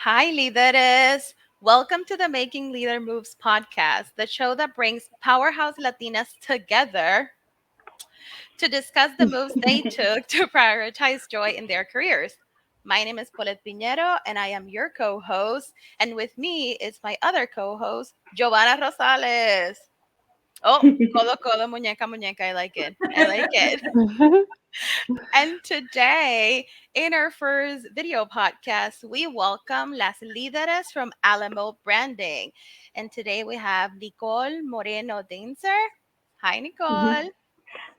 Hi, leaders. Welcome to the Making Leader Moves podcast, the show that brings powerhouse Latinas together to discuss the moves they took to prioritize joy in their careers. My name is Paulette Pinero, and I am your co host. And with me is my other co host, Yovana Rosales. Oh, codo, codo, muñeca, muñeca. I like it. I like it. And today, in our first video podcast, we welcome las líderes from Alamo Branding. And today we have Nicole Moreno-Deinzer. Hi, Nicole.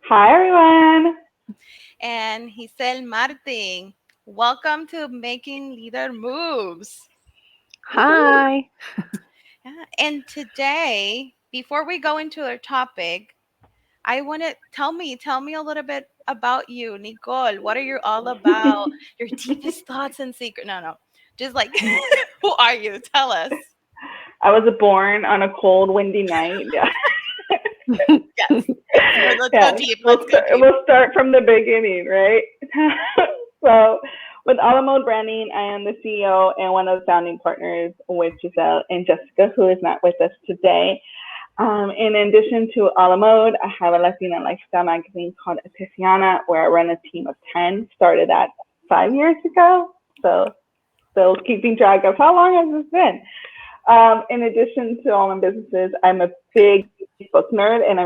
Hi, everyone. And Gisel Martin. Welcome to Making Leader Moves. Hi. Yeah. And today, before we go into our topic, I want to tell me a little bit about you, Nicole. What are you all about? Your deepest thoughts and secret. No. Just like, who are you? Tell us. I was born on a cold, windy night. Yeah. Yes. Let's go Yeah. deep. Let's go deep. We'll start from the beginning, right? So, with Alamo Branding, I am the CEO and one of the founding partners with Gisel and Jessica, who is not with us today. In addition to Alamo, I have a Latina lifestyle magazine called Epiphana, where I run a team of 10. Started that 5 years ago. So, still keeping track of how long has this been. In addition to all my businesses, I'm a big book nerd, and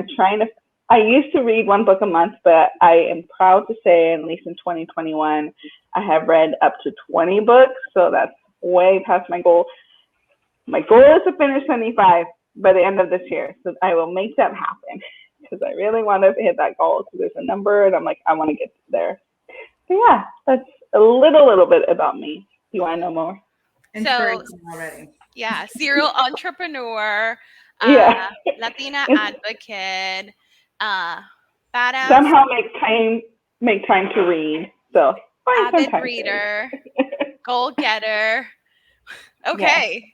I used to read one book a month, but I am proud to say, at least in 2021, I have read up to 20 books. So that's way past my goal. My goal is to finish 25 by the end of this year. So I will make that happen because I really want to hit that goal. So there's a number, and I'm like, I want to get there. So yeah, that's a little bit about me. Do you want to know more? So, yeah, serial entrepreneur, Yeah. Latina advocate, badass, Somehow make time to read. So find some avid time to reader, read. goal getter. Okay.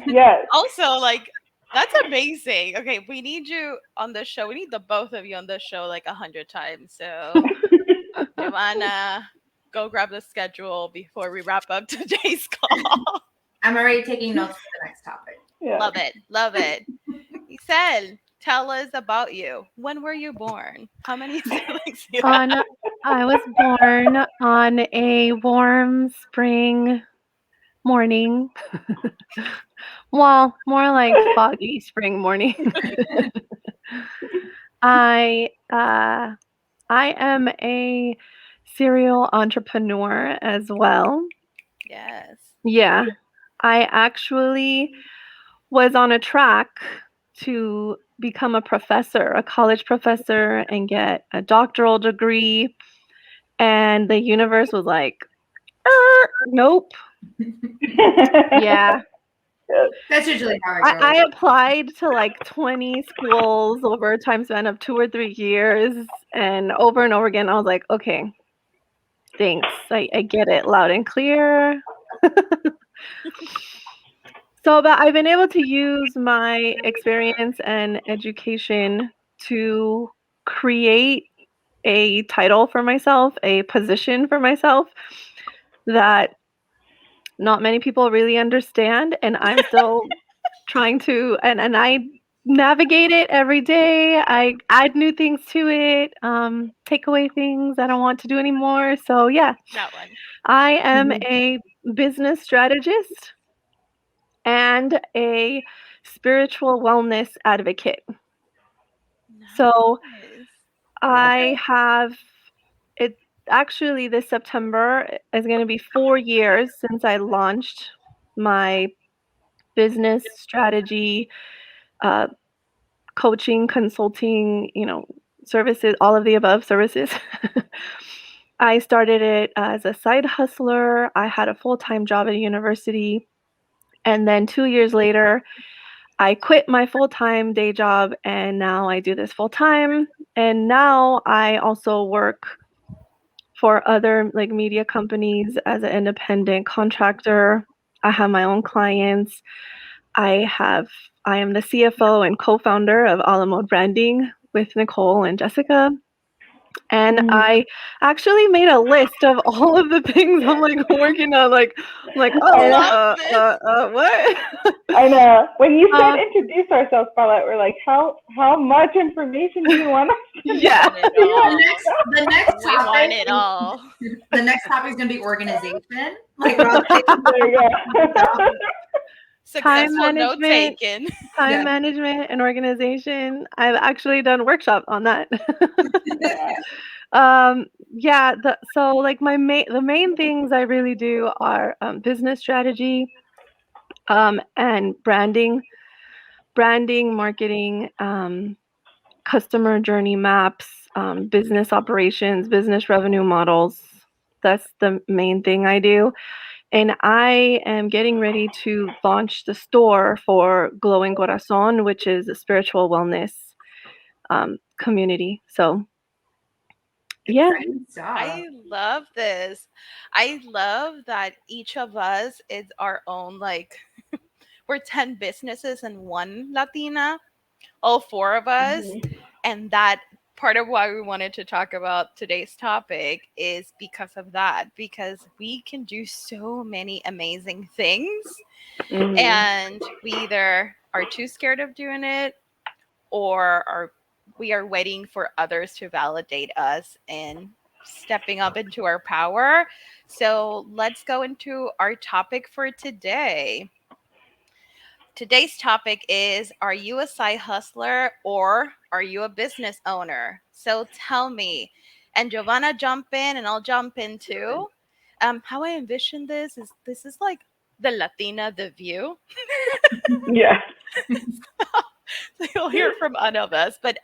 Yes. Also, like, that's amazing. Okay, we need you on the show. We need the both of you on the show like 100 times. So, Giovanna, go grab the schedule before we wrap up today's call. I'm already taking notes for the next topic. Yeah. Love it. Love it. Giselle, tell us about you. When were you born? How many siblings do you have? I was born on a warm spring morning. Well, more like foggy spring morning. I am a serial entrepreneur as well. Yes. Yeah. I actually was on a track to become a professor, a college professor, and get a doctoral degree. And the universe was like, nope. Yeah. That's usually how it goes. I applied to like 20 schools over a time span of 2 or 3 years. And over again, I was like, okay, thanks. I get it loud and clear. But I've been able to use my experience and education to create a title for myself, a position for myself that not many people really understand, and I'm still trying to, and I navigate it every day. I add new things to it, take away things I don't want to do anymore. So yeah, That one. I am a business strategist and a spiritual wellness advocate. So Nice. I have it actually this September is going to be 4 years since I launched my business strategy, uh, coaching, consulting, services, all of the above services. I started it as a side hustler. I had a full-time job at a university. And then 2 years later, I quit my full-time day job and now I do this full-time. And now I also work for other like media companies as an independent contractor. I have my own clients. I am the CFO and co-founder of Alamo Branding with Nicole and Jessica. And I actually made a list of all of the things I'm like working on. Like, I'm like, I oh, love this. what? I know. When you said Um, introduce ourselves, Paulette, we're like, how much information do you want us to We yeah. want it know? all. The next We want topic it is all. the next topic is gonna be organization. Like Rosales. There you go. Time Successful note management, taken. Yeah. and organization. I've actually done workshop on that. Yeah. Yeah, so like the main things I really do are business strategy, and branding, marketing, customer journey maps, business operations, business revenue models. That's the main thing I do. And I am getting ready to launch the store for Glowing Corazon, which is a spiritual wellness community. So, yeah. Exciting stuff. I love this. I love that each of us is our own, like, we're 10 businesses and one Latina, all four of us. And that part of why we wanted to talk about today's topic is because of that, because we can do so many amazing things. And we either are too scared of doing it, or we are waiting for others to validate us and stepping up into our power. So let's go into our topic for today. Today's topic is, are you a side hustler or are you a business owner? So tell me. And Giovanna, jump in and I'll jump in too. How I envision this is like the Latina, the view. Yeah. So you'll hear from one of us. But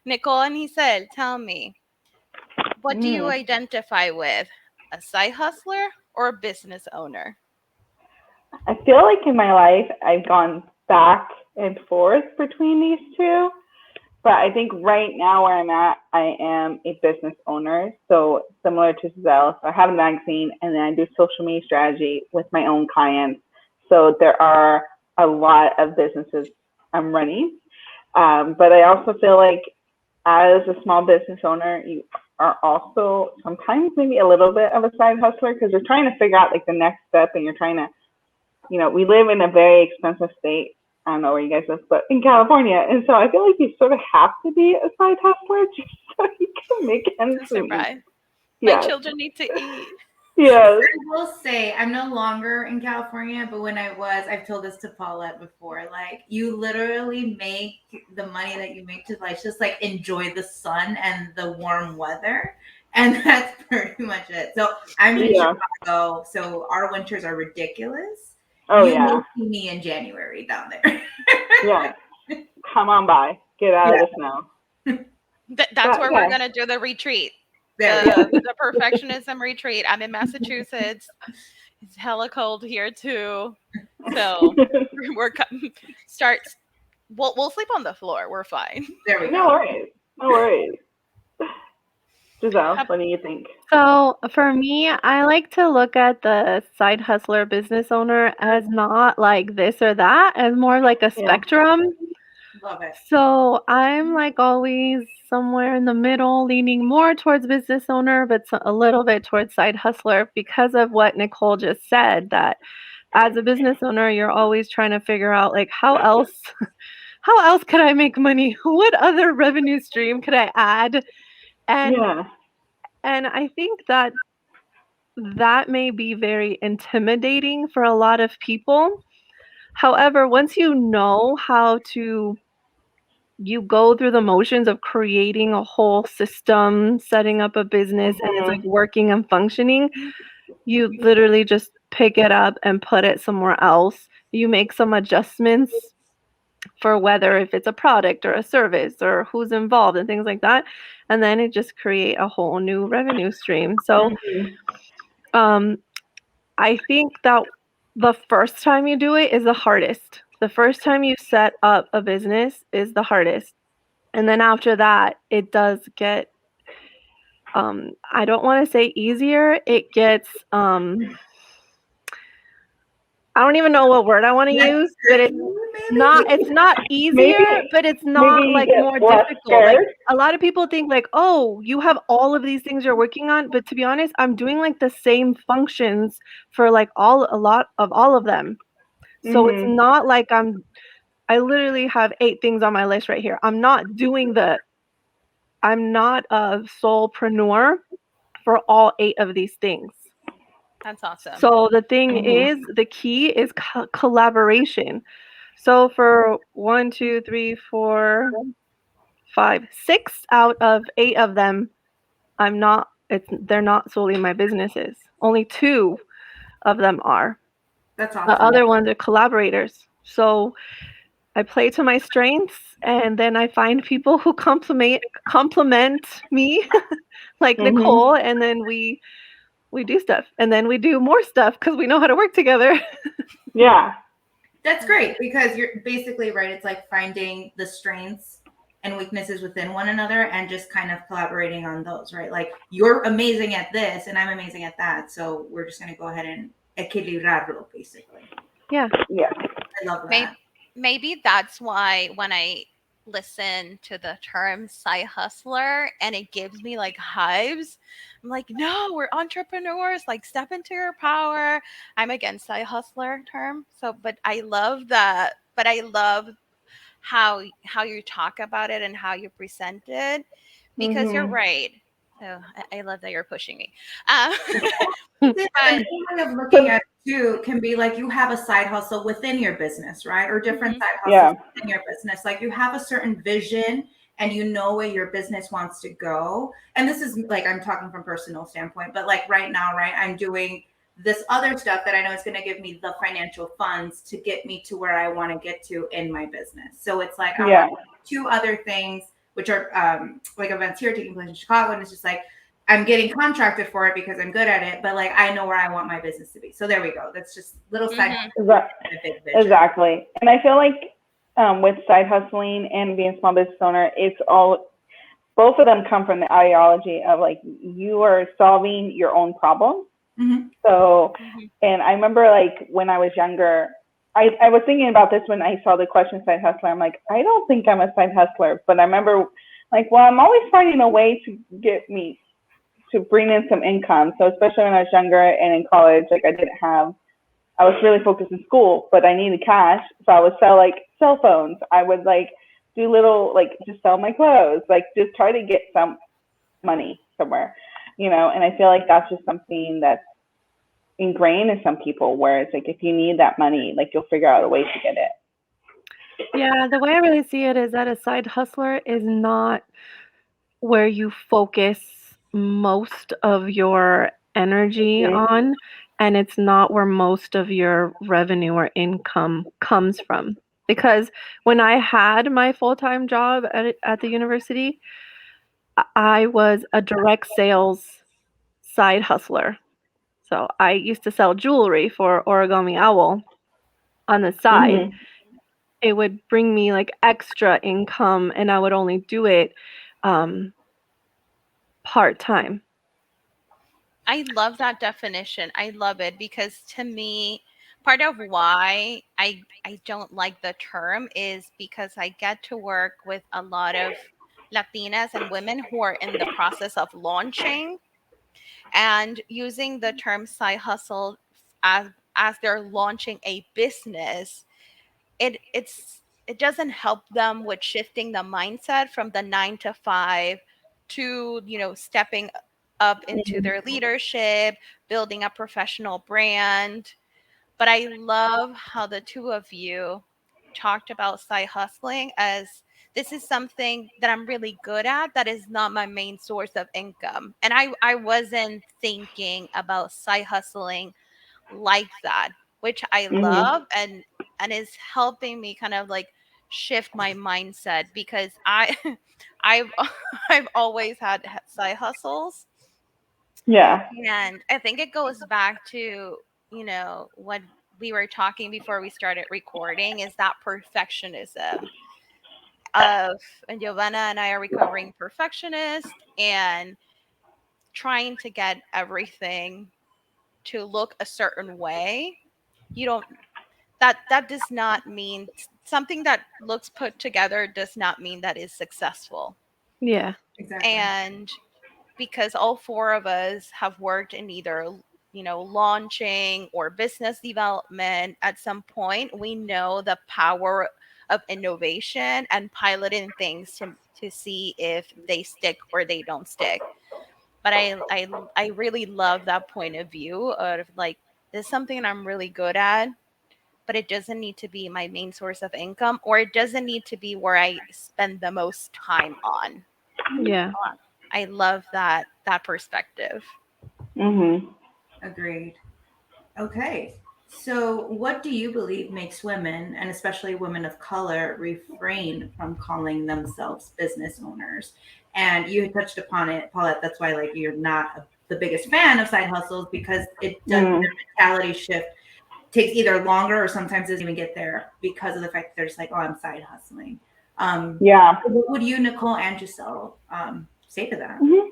Nicole and Gisel, tell me, what do you Mm. identify with? A side hustler or a business owner? I feel like in my life I've gone back and forth between these two. But I think right now where I'm at, I am a business owner. So similar to Giselle, so I have a magazine and then I do social media strategy with my own clients. So there are a lot of businesses I'm running. But I also feel like as a small business owner, you are also sometimes maybe a little bit of a side hustler because you're trying to figure out like the next step and you're trying to, we live in a very expensive state. I don't know where you guys live, but in California. And so I feel like you sort of have to be a side hustler just so you can make ends To meet. survive. My Yes. children need to eat. Yes. I will say I'm no longer in California, but when I was, I've told this to Paulette before. Like, you literally make the money that you make to like just like enjoy the sun and the warm weather, and that's pretty much it. So I'm in Yeah. Chicago, so our winters are ridiculous. Oh, You yeah. may see me in January down there. Yeah. Come on by. Get out of the snow. That's But where we're yeah. going to do the retreat. There we go. The perfectionism retreat. I'm in Massachusetts. It's hella cold here too. So we're start. We'll sleep on the floor. We're fine. There we go. No worries. No worries. Giselle, what do you think? So for me, I like to look at the side hustler business owner as not like this or that, as more like a Yeah. spectrum. Love it. So I'm like always somewhere in the middle, leaning more towards business owner, but a little bit towards side hustler because of what Nicole just said, that as a business owner, you're always trying to figure out like how else could I make money? What other revenue stream could I add? And Yeah. and I think that may be very intimidating for a lot of people. However, once you know how to you go through the motions of creating a whole system, setting up a business, and it's like working and functioning, you literally just pick it up and put it somewhere else. You make some adjustments for whether if it's a product or a service or who's involved and things like that, and then it just create a whole new revenue stream. So um I think that the first time you do it is the hardest. The first time you set up a business is the hardest. And then after that, it does get I don't want to say easier, it gets I don't even know what word I want to Like, use, but it's not Maybe easier, but it's maybe not you like get more less difficult. Like scared. a lot of people think like, oh, you have all of these things you're working on, but to be honest, I'm doing like the same functions for like a lot of all of them. So it's Mhm. not like I literally have 8 things on my list right here. I'm not a solopreneur for all 8 of these things. That's awesome. So the thing Mhm. is, the key is collaboration. So for 1, 2, 3, 4, 5, 6 out of 8 of them, they're not solely my businesses. Only 2 of them are. That's The awesome. other ones are collaborators. So I play to my strengths and then I find people who complement me like Mhm. Nicole, and then we do stuff. And then we do more stuff cuz we know how to work together. Yeah. That's I love great because you're basically right. It's like finding the strengths and weaknesses within one another and just kind of collaborating on those, right? Like you're amazing at this and I'm amazing at that. So we're just going to go ahead and equilibrarlo, basically. Yeah. Yeah. I love maybe that. maybe that's why when I listen to the term side hustler and it gives me like hives, I'm like, no, we're entrepreneurs, like step into your power. I'm against side hustler term. So but I love that, but I love how you talk about it and how you present it, because you're Mhm. right. So I love that you're pushing me. Um, Yeah, but and one way of looking So at it too can be like you have a side hustle within your business, right? Or different mhm, side hustles yeah. within your business. Like you have a certain vision and you know where your business wants to go. And this is like I'm talking from personal standpoint, but like right now, right, I'm doing this other stuff that I know is going to give me the financial funds to get me to where I want to get to in my business. So it's like I'm Yeah. working on 2 other things, which are like events here taking place in Chicago, and it's just like I'm getting contracted for it because I'm good at it, but like I know where I want my business to be. So there we go. That's just little side mhm, a big vision. Exactly. And I feel like with side hustling and being a small business owner, it's all both of them come from the ideology of like you are solving your own problems. Mm-hmm. So, mhm. and I remember like when I was younger, I was thinking about this when I saw the question side hustler. I'm like, I don't think I'm a side hustler, but I remember like, well, I'm always finding a way to get me to bring in some income. So especially when I was younger and in college, like I was really focused in school, but I needed cash. So I would sell like cell phones. I would like do little, like just sell my clothes, like just try to get some money somewhere, and I feel like that's just something that's ingrained in some people where it's like, if you need that money, like you'll figure out a way to get it. Yeah, the way I really see it is that a side hustler is not where you focus most of your energy Mm-hmm. on, and it's not where most of your revenue or income comes from. Because when I had my full-time job at the university, I was a direct sales side hustler. So I used to sell jewelry for Origami Owl on the side. Mm-hmm. It would bring me like extra income, and I would only do it um, part time. I love that definition. I love it because to me, part of why I don't like the term is because I get to work with a lot of Latinas and women who are in the process of launching, and using the term side hustle as they're launching a business, it doesn't help them with shifting the mindset from the 9 to 5 to stepping up into their leadership, building a professional brand. But I love how the two of you talked about side hustling as this is something that I'm really good at that is not my main source of income. And I wasn't thinking about side hustling like that, which I Mm-hmm. love, and is helping me kind of like shift my mindset because I've I've always had side hustles. Yeah. And I think it goes back to, what we were talking before we started recording, is that perfectionism of, and Giovanna and I are recovering perfectionists, and trying to get everything to look a certain way. you don't, that does not mean, something that looks put together does not mean that is successful. Yeah. Exactly. And because all four of us have worked in either, launching or business development at some point, we know the power of innovation and piloting things to see if they stick or they don't stick. But I really love that point of view of like, this is something I'm really good at, but it doesn't need to be my main source of income, or it doesn't need to be where I spend the most time on. Yeah. I love that perspective. Mhm. Agreed. Okay. So, what do you believe makes women, and especially women of color, refrain from calling themselves business owners? And you had touched upon it, Paulette. That's why, like, you're not the biggest fan of side hustles because it does Mm. the mentality shift takes either longer or sometimes doesn't even get there because of the fact that they're just like, oh, I'm side hustling. Yeah. What would you, Nicole and Giselle, say to that? Mhm.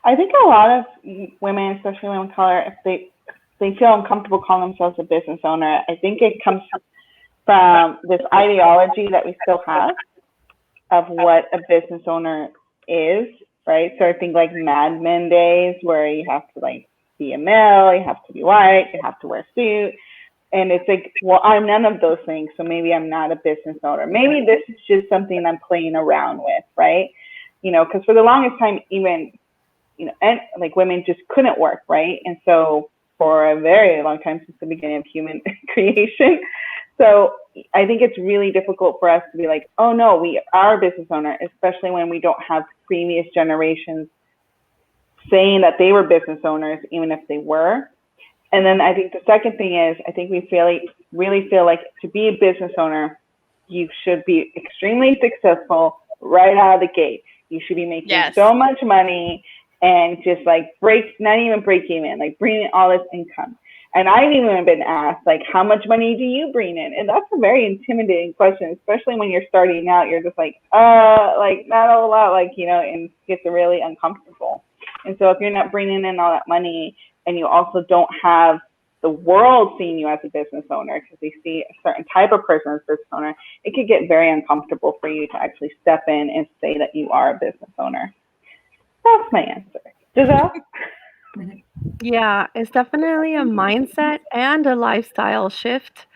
I think a lot of women, especially women of color, if they feel uncomfortable calling themselves a business owner, I think it comes from this ideology that we still have of what a business owner is, right? So I think like Mad Men days where you have to like be a male, you have to be white, you have to wear a suit. And it's like, well, I'm none of those things, so maybe I'm not a business owner. Maybe this is just something I'm playing around with, right? Because for the longest time, even and like women just couldn't work, right? And so for a very long time, since the beginning of human creation, so I think it's really difficult for us to be like, oh no, we are a business owner, especially when we don't have previous generations saying that they were business owners, even if they were. And then I think the second thing is, I think we really feel like to be a business owner, you should be extremely successful right out of the gate. You should be making Yes. so much money and just like not even break even, like bring in all this income. And I've even been asked, like, how much money do you bring in? And that's a very intimidating question, especially when you're starting out. You're just like not a lot, and it gets really uncomfortable. And so if you're not bringing in all that money and you also don't have the world seeing you as a business owner because they see a certain type of person as a business owner, it could get very uncomfortable for you to actually step in and say that you are a business owner. That's my answer. Giselle? Yeah, it's definitely a mindset and a lifestyle shift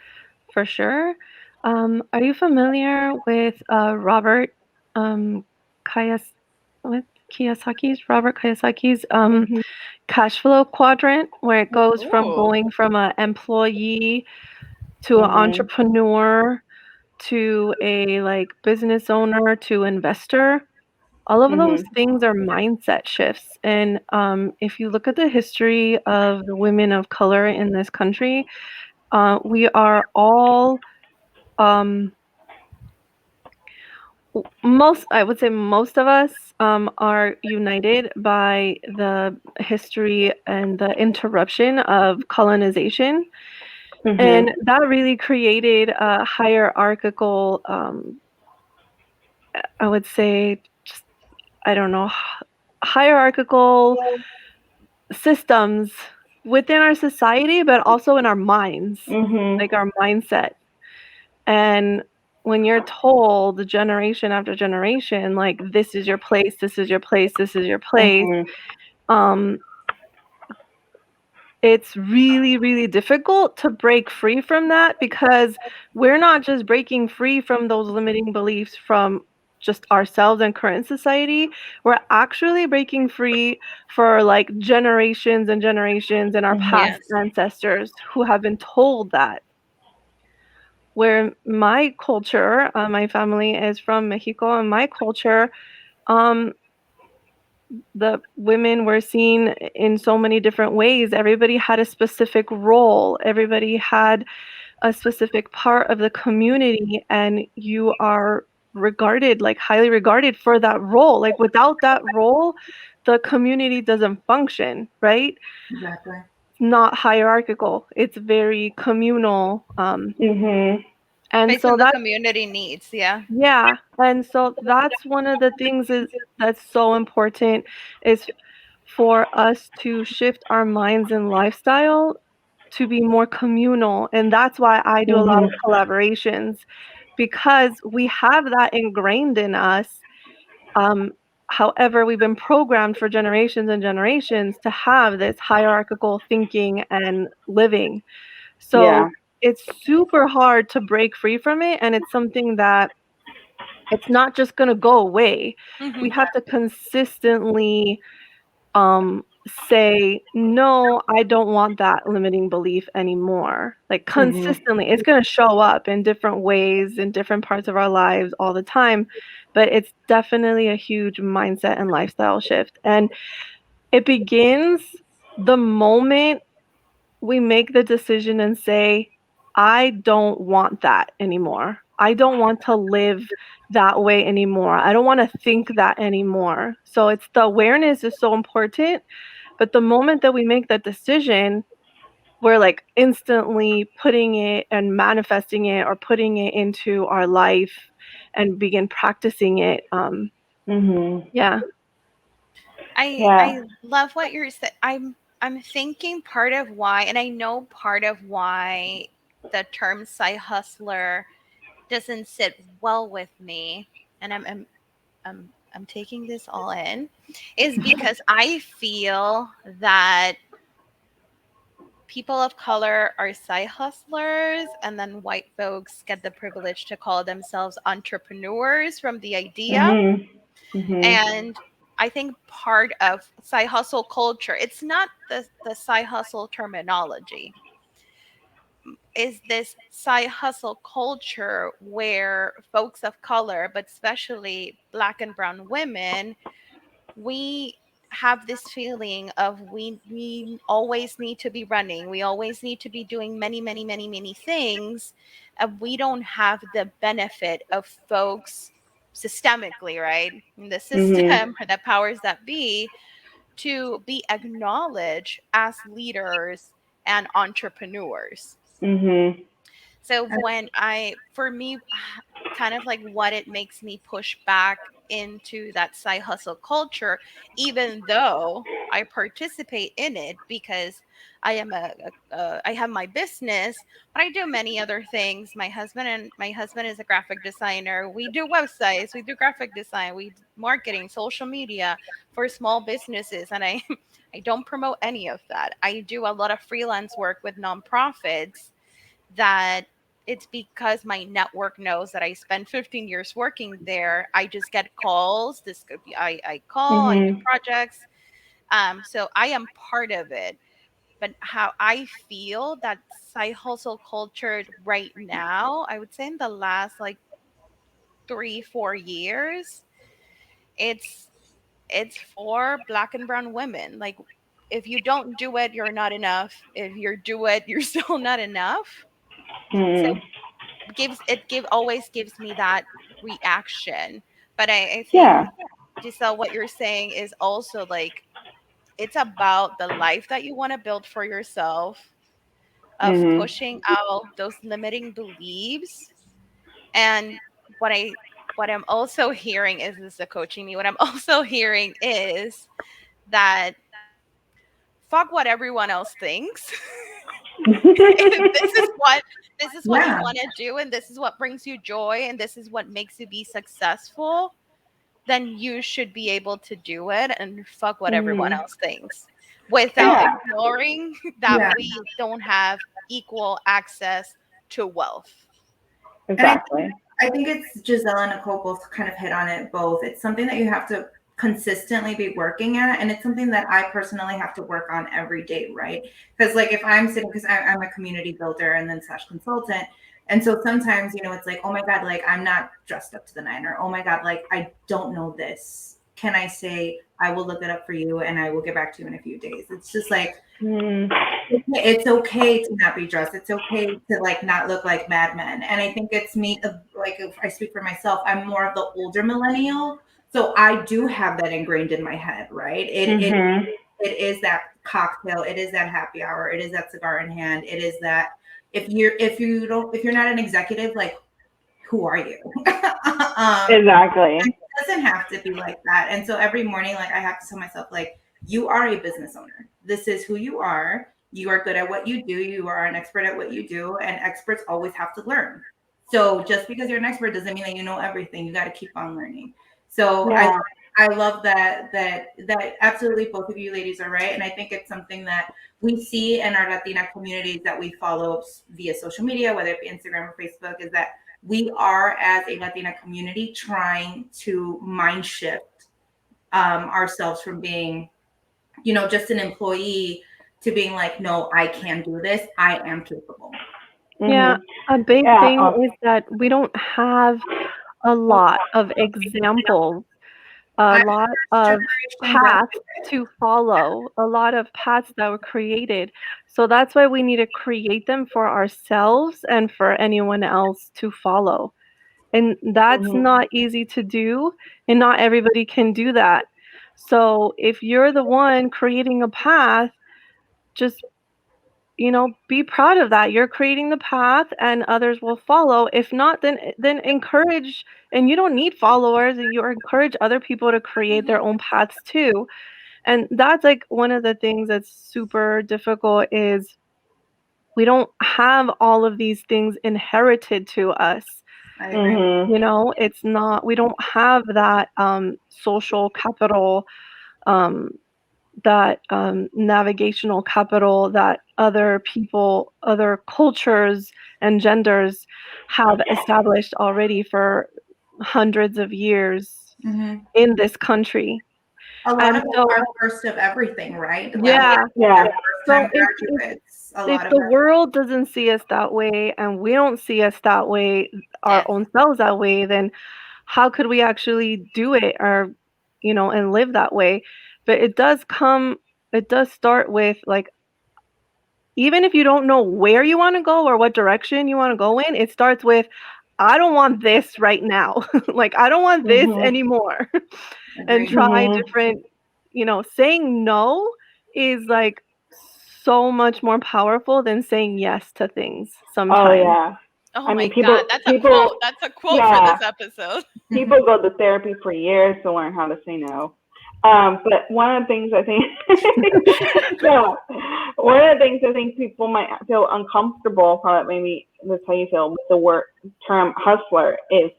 for sure. Are you familiar with Robert um, Kiyos- with Robert Kiyosaki's Mm-hmm. cash flow quadrant, where it goes from Ooh. going from an employee to an Mm-hmm. entrepreneur to a like business owner to investor? All of those Mm-hmm. things are mindset shifts. And if you look at the history of the women of color in this country, we are all, um, I would say most of us are united by the history and the interruption of colonization. And Mm-hmm. that really created a hierarchical, I would say, just, I don't know, hierarchical systems within our society, but also in our minds, Mm-hmm. like our mindset. And when you're told generation after generation, like, this is your place, this is your place, this is your place, Mm-hmm. um, it's really, really difficult to break free from that because we're not just breaking free from those limiting beliefs from just ourselves and current society. We're actually breaking free for like generations and generations and our Mm-hmm. past Yes. ancestors who have been told that. Where my culture, my family is from Mexico, and my culture, um, the women were seen in so many different ways. Everybody had a specific role. Everybody had a specific part of the community, and you are regarded, like highly regarded for that role. Like without that role, the community doesn't function, right? Exactly. Not hierarchical. It's very communal. Mm-hmm. And Based so on the that community needs, yeah. Yeah, and so that's one of the things is that's so important is for us to shift our minds and lifestyle to be more communal. And that's why I do a lot of collaborations, because we have that ingrained in us. However, we've been programmed for generations and generations to have this hierarchical thinking and living. So Yeah. it's super hard to break free from it. And it's something that it's not just going to go away. We have to consistently say, no, I don't want that limiting belief anymore. Like consistently, it's going to show up in different ways in different parts of our lives all the time. But it's definitely a huge mindset and lifestyle shift. And it begins the moment we make the decision and say, I don't want that anymore. I don't want to live that way anymore. I don't want to think that anymore. So it's the awareness is so important. But the moment that we make that decision, we're like instantly putting it and manifesting it or putting it into our life and begin practicing it. Yeah. Yeah. I love what you're saying. I'm thinking part of why, and I know part of why the term side hustler doesn't sit well with me, and I'm taking this all in, is because I feel that people of color are side hustlers, and then white folks get the privilege to call themselves entrepreneurs from the idea. And I think part of side hustle culture, it's not the side hustle terminology, is this side hustle culture where folks of color, but especially Black and brown women, we have this feeling of we always need to be running, we always need to be doing many things, and we don't have the benefit of folks systemically, right, in the system, the powers that be, to be acknowledged as leaders and entrepreneurs. So for me, kind of like what it makes me push back into that side hustle culture, even though I participate in it because I have my business, but I do many other things. My husband is a graphic designer. We do websites, we do graphic design, we marketing, social media for small businesses, and I I don't promote any of that. I do a lot of freelance work with nonprofits that it's because my network knows that I spent 15 years working there. I just get calls. This could be I call, I do projects. So I am part of it. But how I feel that side hustle culture right now, I would say in the last like 3, 4 years, it's it's for Black and brown women. Like if you don't do it, you're not enough. If you do it, you're still not enough. So give always gives me that reaction. But I think, Yeah. Giselle, what you're saying is also like it's about the life that you want to build for yourself, of pushing out those limiting beliefs. And what I what I'm also hearing is this is coaching me. What I'm also hearing is that fuck what everyone else thinks. If this is what you Yeah. want to do, and this is what brings you joy, and this is what makes you be successful, then you should be able to do it and fuck what everyone else thinks, without Yeah. ignoring that Yeah. we don't have equal access to wealth. And Exactly. I think it's Giselle and Nicole both kind of hit on it both. It's something that you have to consistently be working at. And it's something that I personally have to work on every day, right? Because like if I'm sitting, because I'm a community builder and then slash consultant. And so sometimes, it's like, oh my God, like I'm not dressed up to the nine, or oh my God, like I don't know this. Can I say, I will look it up for you and I will get back to you in a few days? It's just like, it's okay to not be dressed. It's okay to like not look like Mad Men. And I think it's me, like if I speak for myself, I'm more of the older millennial. So I do have that ingrained in my head, right? It is that cocktail, it is that happy hour, it is that cigar in hand, it is that if you're not an executive, like who are you? Exactly. It doesn't have to be like that. And so every morning, like I have to tell myself, like, you are a business owner. This is who you are. You are good at what you do. You are an expert at what you do, and experts always have to learn. So just because you're an expert doesn't mean that you know everything. You got to keep on learning. So Yeah. I love that absolutely both of you ladies are right, and I think it's something that we see in our Latina communities that we follow via social media, whether it be Instagram or Facebook, is that we are, as a Latina community, trying to mind shift ourselves from being, just an employee to being like, no, I can do this. I am capable. Yeah, Mhm. a big Yeah. thing is that we don't have a lot of examples, a I lot of generation paths graduate. to follow, a lot of paths that were created. So that's why we need to create them for ourselves and for anyone else to follow. And that's Mhm. not easy to do, and not everybody can do that. So if you're the one creating a path, just be proud of that. You're creating the path and others will follow. If not, then encourage, and you don't need followers, and you encourage other people to create their Mhm. own paths too. And that's like one of the things that's super difficult is we don't have all of these things inherited to us. I agree. Mhm. It's not, we don't have that social capital, um that navigational capital that other people, other cultures and genders have established already for hundreds of years Hmm. in this country. A lot And of us so, are first of everything, right? Like yeah, Yeah. first so time graduates. A if lot of the us. world doesn't see us that way and we don't see us that way, our Yes. own selves that way, then how could we actually do it or and live that way? But it does start with like, even if you don't know where you wanna go or what direction you wanna go in, it starts with, "I don't want this right now." Like, "I don't want this Mhm. anymore." And Agreed. try Mhm. different saying no is, like, so much more powerful than saying yes to things Oh sometimes. yeah. Oh I my mean, God, that's a quote. That's a quote for yeah, this episode. people go to therapy for years to learn how to say no. But one of the things I think, no, one of the things I think people might feel uncomfortable, probably maybe that's how you feel with the word term hustler is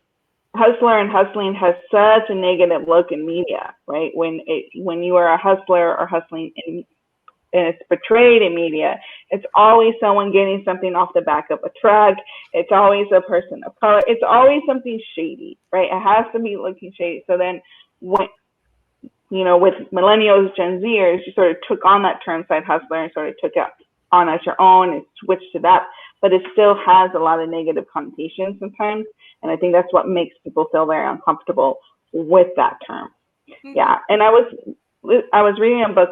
hustler and hustling has such a negative look in media, right? When you are a hustler or hustling and it's portrayed in media, it's always someone getting something off the back of a truck. It's always a person of color. It's always something shady, right? It has to be looking shady. So then when with millennials, Gen Zers, you sort of took on that term side hustler and sort of took it on as your own and switched to that. But it still has a lot of negative connotations sometimes. And I think that's what makes people feel very uncomfortable with that term. Mhm. Yeah. And I was reading a book,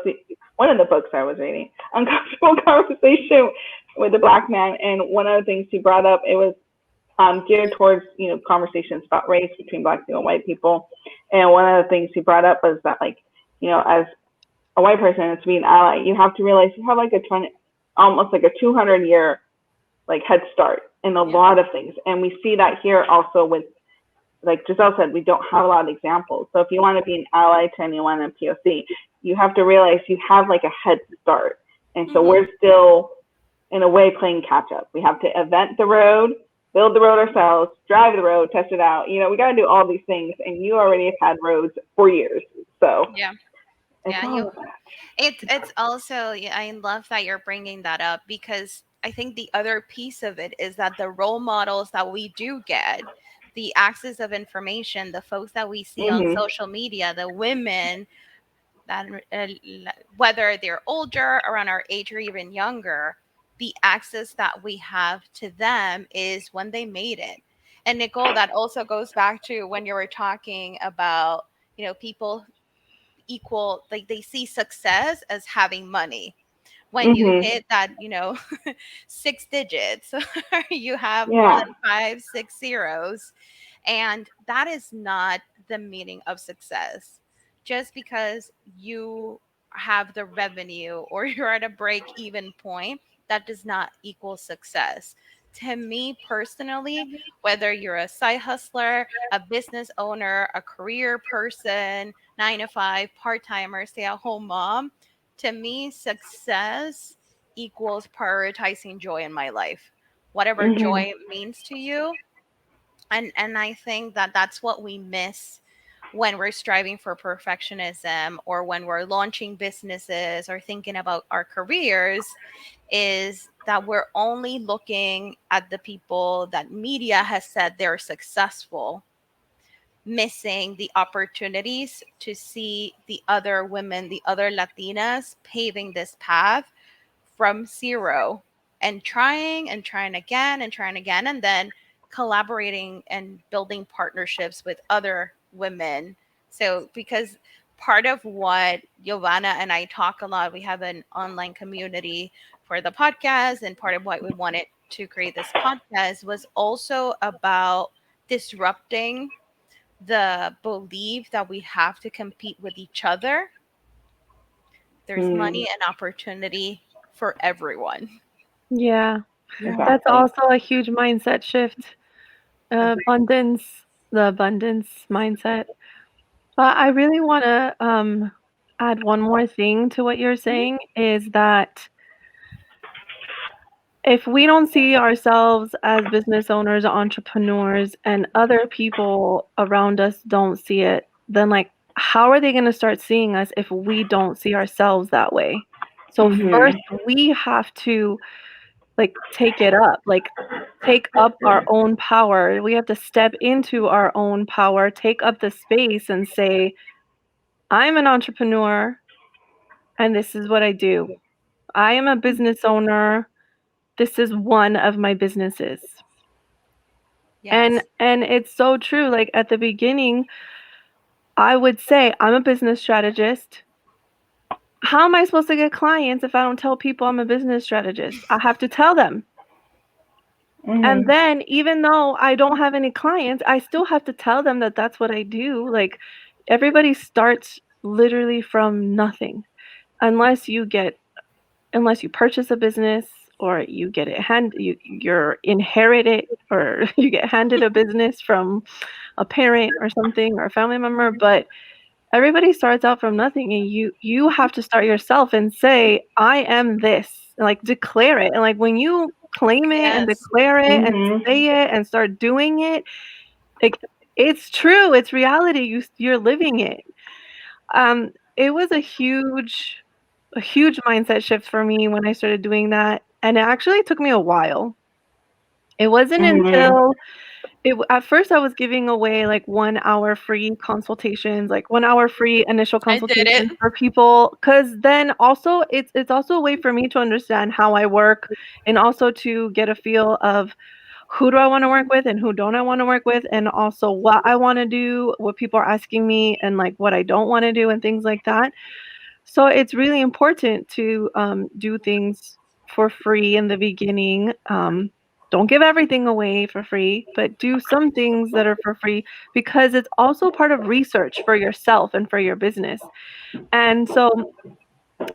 one of the books I was reading, Uncomfortable Conversation with a Black Man. And one of the things he brought up, it was geared towards conversations about race between black people and white people. And one of the things he brought up was that as a white person to be an ally, you have to realize you have like a 20, almost like a 200-year like head start in a Yeah. lot of things. And we see that here also with, like Giselle said, we don't have a lot of examples. So if you want to be an ally to anyone in POC, you have to realize you have like a head start. And so Mhm. we're still in a way playing catch up. We have to event the road, build the road ourselves, drive the road, test it out. We got to do all these things, and you already have had roads for years. So Yeah. it's Yeah. all of that. It's also, yeah, I love that you're bringing that up because I think the other piece of it is that the role models that we do get, the access of information, the folks that we see on Mhm. social media, the women that whether they're older, around our age, or even younger, the access that we have to them is when they made it. And Nicole, that also goes back to when you were talking about, people equal, like they see success as having money. When you Mhm. hit that, six digits, you have more Yeah. than five, six zeros, and that is not the meaning of success. Just because you have the revenue or you're at a break even point, that does not equal success. To me personally, whether you're a side hustler, a business owner, a career person, 9 to 5, part timer, stay at home mom, to me, success equals prioritizing joy in my life, whatever Mhm. joy means to you. And I think that that's what we miss when we're striving for perfectionism, or when we're launching businesses or thinking about our careers, is that we're only looking at the people that media has said they're successful, missing the opportunities to see the other women, the other Latinas paving this path from zero, and trying again and trying again, and then collaborating and building partnerships with other women. So, because part of what Yovana and I talk a lot, we have an online community for the podcast, and part of what we wanted to create this podcast was also about disrupting the belief that we have to compete with each other. There's Mm. money and opportunity for everyone. Yeah, Yeah. that's Exactly. also a huge mindset shift. Abundance, the abundance mindset. But I really want to add one more thing to what you're Mhm. saying, is that if we don't see ourselves as business owners, entrepreneurs, and other people around us don't see it, then like, how are they going to start seeing us if we don't see ourselves that way? So first Mhm. we have to like take it up, like take up our own power. We have to step into our own power, take up the space and say, I'm an entrepreneur and this is what I do. I am a business owner. This is one of my businesses. And Yes. it's so true. Like at the beginning, I would say I'm a business strategist. How am I supposed to get clients if I don't tell people I'm a business strategist? I have to tell them. And Mhm. then even though I don't have any clients, I still have to tell them that that's what I do. Like everybody starts literally from nothing, unless you get unless you purchase a business, or you get it you're inherit it, or you get handed a business from a parent or something, or a family member. But everybody starts out from nothing, and you have to start yourself and say, I am this, and like declare it. And like when you claim it and Yes. declare it and Mhm. say it and start doing it, like it's true, it's reality, you're living it. It was a huge mindset shift for me when I started doing that, and it actually took me a while. It wasn't Mhm. until at first I was giving away like 1 hour free consultations, like 1 hour free initial I did it. consultations for people, because then also it's also a way for me to understand how I work, and also to get a feel of who do I want to work with and who don't I want to work with, and also what I want to do, what people are asking me, and like what I don't want to do, and things like that. So it's really important to do things for free in the beginning. Don't give everything away for free, but do some things that are for free, because it's also part of research for yourself and for your business. And so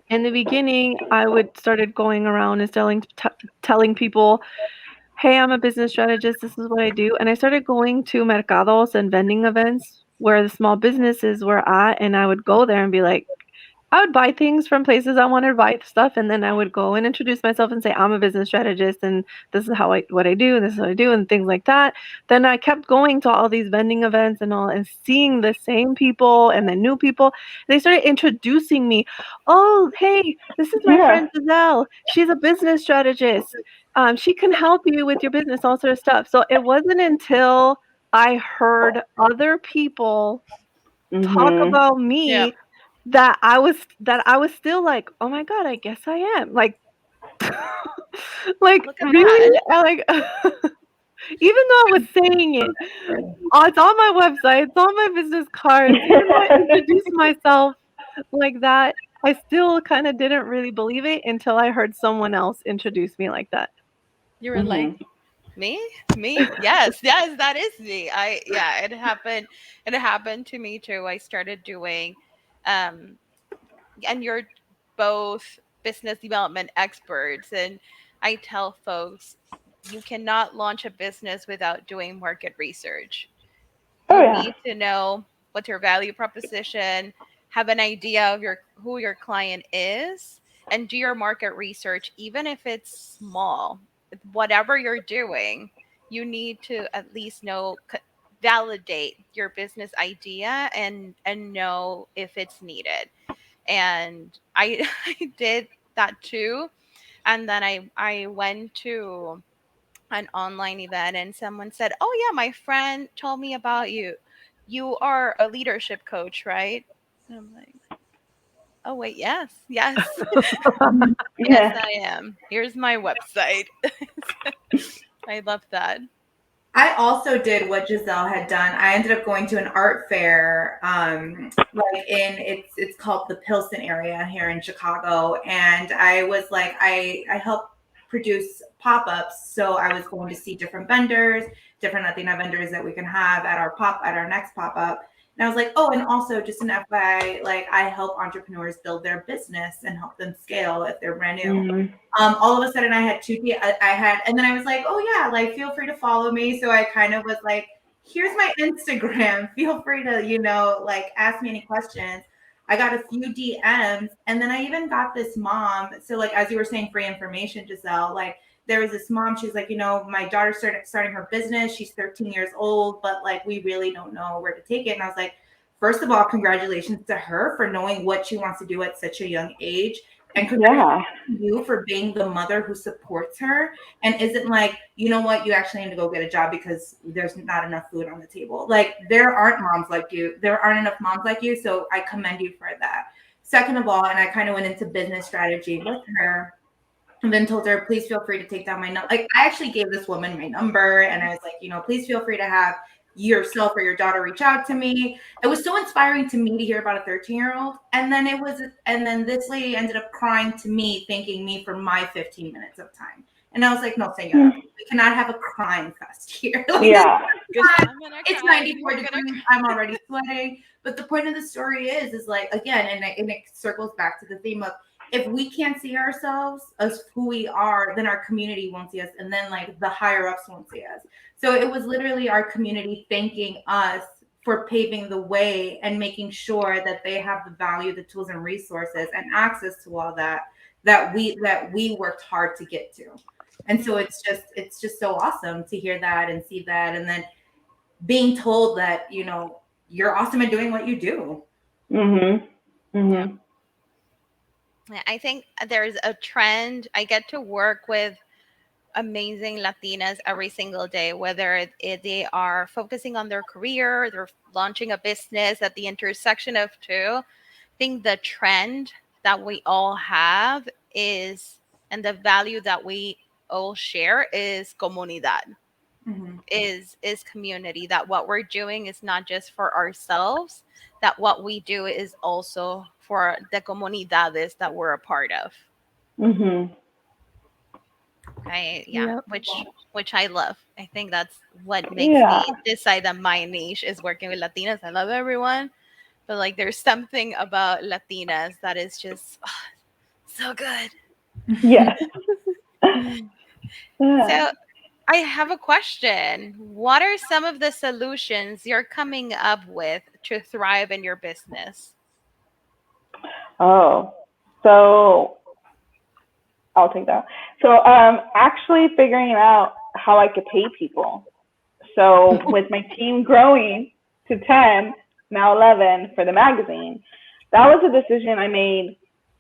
in the beginning, I would started going around and telling people, "Hey, I'm a business strategist. This is what I do." And I started going to mercados and vending events where the small businesses were at, and I would go there and be like, I would buy things from places I wanted to buy stuff, and then I would go and introduce myself and say, "I'm a business strategist, and this is how I what I do, and this is what I do," and things like that. Then I kept going to all these vending events and all, and seeing the same people and then new people. They started introducing me. "Oh, hey, this is my Yeah. friend Giselle. She's a business strategist. She can help you with your business, all sort of stuff." So it wasn't until I heard other people talk Mhm. about Yep. me that I was still like, "Oh my god, I guess I am." Like like, Look at really? that. I like even though I was saying it, it's on my website, it's on my business cards, even though I introduced myself like that, I still kinda didn't really believe it until I heard someone else introduce me like that. You were like, Mhm. me? Me? Yes, yes, that is me. Yeah, it happened. It happened to me too. I started doing, um, and you're both business development experts, and I tell folks, you cannot launch a business without doing market research. Oh You yeah. need to know what your value proposition, have an idea of your who your client is, and do your market research, even if it's small. Whatever you're doing, you need to at least know, validate your business idea and know if it's needed. And I I did that too. And then I went to an online event and someone said, "Oh yeah, my friend told me about you. You are a leadership coach, right?" And I'm like, "Oh wait, yes. Yes. Yes, Yeah. I am. Here's my website." I love that. I also did what Giselle had done. I ended up going to an art fair, like in it's called the Pilsen area here in Chicago, and I was like, I help produce pop-ups, so I was going to see different vendors, different Latina vendors that we can have at our next pop-up. And I was like, oh, and also just an FYI, like I help entrepreneurs build their business and help them scale if they're brand new. Mm-hmm. All of a sudden I had I had, and then I was like, oh yeah, like feel free to follow me. So I kind of was like, here's my Instagram. Feel free to, like ask me any questions. I got a few DMs, and then I even got this mom. So like, as you were saying, free information, Giselle, like there was this mom, she's like, my daughter starting her business. She's 13 years old, but like, we really don't know where to take it. And I was like, first of all, congratulations to her for knowing what she wants to do at such a young age. And Yeah. you for being the mother who supports her and isn't like, you know what, you actually need to go get a job because there's not enough food on the table. Like there aren't moms like you. There aren't enough moms like you. So I commend you for that. Second of all, and I kind of went into business strategy with her and then told her, please feel free to take down my number. Like I actually gave this woman my number and I was like, please feel free to have yourself or your daughter reach out to me. It was so inspiring to me to hear about a 13-year-old. And then this lady ended up crying to me, thanking me for my 15 minutes of time. And I was like, no, senora, we cannot have a crying fest here. Like, Yeah. it's 94 degrees. I'm already sweating. But the point of the story is like, again, and it circles back to the theme of, if we can't see ourselves as who we are, then our community won't see us. And then like the higher ups won't see us. So it was literally our community thanking us for paving the way and making sure that they have the value, the tools and resources and access to all that we worked hard to get to. And so it's just so awesome to hear that and see that. And then being told that, you're awesome at doing what you do. Mm-hmm. Mm-hmm. Yeah. I think there's a trend. I get to work with amazing Latinas every single day, whether they are focusing on their career, they're launching a business at the intersection of two. I think the trend that we all have is, and the value that we all share is comunidad, Mm-hmm. is community, that what we're doing is not just for ourselves, that what we do is also for the comunidades that we're a part of. Mm-hmm. Yeah, Yep. which I love. I think that's what makes Yeah. me decide that my niche is working with Latinas. I love everyone, but like there's something about Latinas that is just so good. Yes. Yeah. So I have a question. What are some of the solutions you're coming up with to thrive in your business? Oh, so I'll take that. So, actually figuring out how I could pay people. So, with my team growing to 10, now 11 for the magazine, that was a decision I made